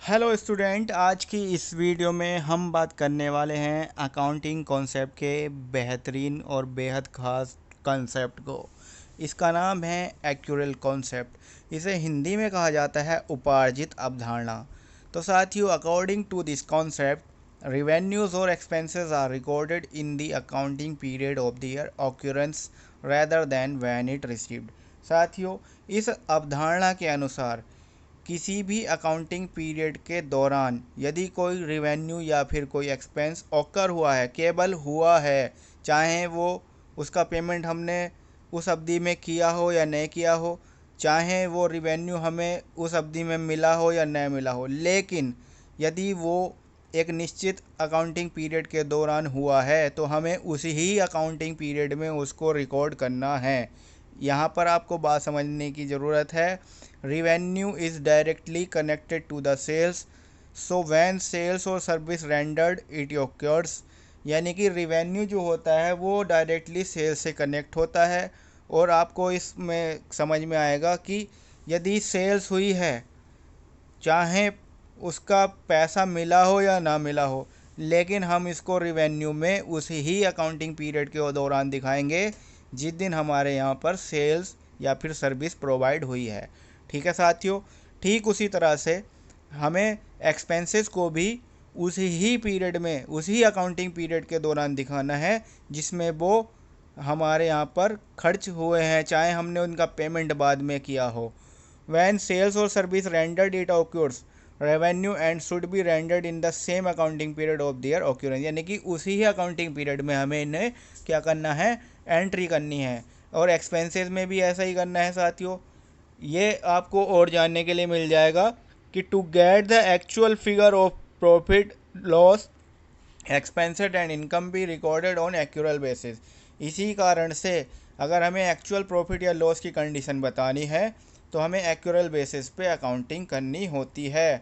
Hello student, आज की इस वीडियो में हम बात करने वाले हैं अकाउंटिंग कॉन्सेप्ट के बेहतरीन और बेहद ख़ास कॉन्सेप्ट को। इसका नाम है एक्यूरल कॉन्सेप्ट। इसे हिंदी में कहा जाता है उपार्जित अवधारणा। तो साथियों, according to this concept, revenues or expenses are recorded in the accounting period of their occurrence rather than when it received। साथियों, इस अवधारणा के अनुसार किसी भी अकाउंटिंग पीरियड के दौरान यदि कोई रिवेन्यू या फिर कोई एक्सपेंस ऑकर हुआ है, केवल हुआ है, चाहे वो उसका पेमेंट हमने उस अवधि में किया हो या नहीं किया हो, चाहे वो रिवेन्यू हमें उस अवधि में मिला हो या नहीं मिला हो, लेकिन यदि वो एक निश्चित अकाउंटिंग पीरियड के दौरान हुआ है तो हमें उसी ही अकाउंटिंग पीरियड में उसको रिकॉर्ड करना है। यहाँ पर आपको बात समझने की ज़रूरत है। Revenue is directly connected to the sales, so when sales और सर्विस रेंडर्ड इट ऑक्योर्स। यानी कि रिवेन्यू जो होता है वो डायरेक्टली सेल्स से कनेक्ट होता है। और आपको इसमें समझ में आएगा कि यदि सेल्स हुई है, चाहे उसका पैसा मिला हो या ना मिला हो, लेकिन हम इसको रिवेन्यू में उसी ही अकाउंटिंग पीरियड के दौरान दिखाएंगे जिस दिन हमारे यहाँ पर सेल्स या फिर सर्विस प्रोवाइड हुई है। ठीक है साथियों, ठीक उसी तरह से हमें एक्सपेंसेस को भी उसी ही पीरियड में, उसी अकाउंटिंग पीरियड के दौरान दिखाना है जिसमें वो हमारे यहाँ पर खर्च हुए हैं, चाहे हमने उनका पेमेंट बाद में किया हो। When sales or service rendered it occurs revenue and should be rendered in the same accounting period of their occurrence। यानी कि उसी ही अकाउंटिंग पीरियड में हमें इन्हें क्या करना है, एंट्री करनी है। और एक्सपेंसेस में भी ऐसा ही करना है साथियों। ये आपको और जानने के लिए मिल जाएगा कि to get the actual figure of profit loss expensed and income भी रिकॉर्डेड ऑन एक्यूरल बेसिस। इसी कारण से अगर हमें एक्चुअल प्रॉफिट या लॉस की कंडीशन बतानी है तो हमें एक्यूरल बेसिस पे अकाउंटिंग करनी होती है।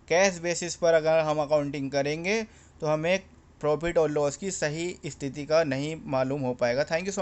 कैश बेसिस पर अगर हम अकाउंटिंग करेंगे तो हमें प्रॉफिट और लॉस की सही स्थिति का नहीं मालूम हो पाएगा। Thank you so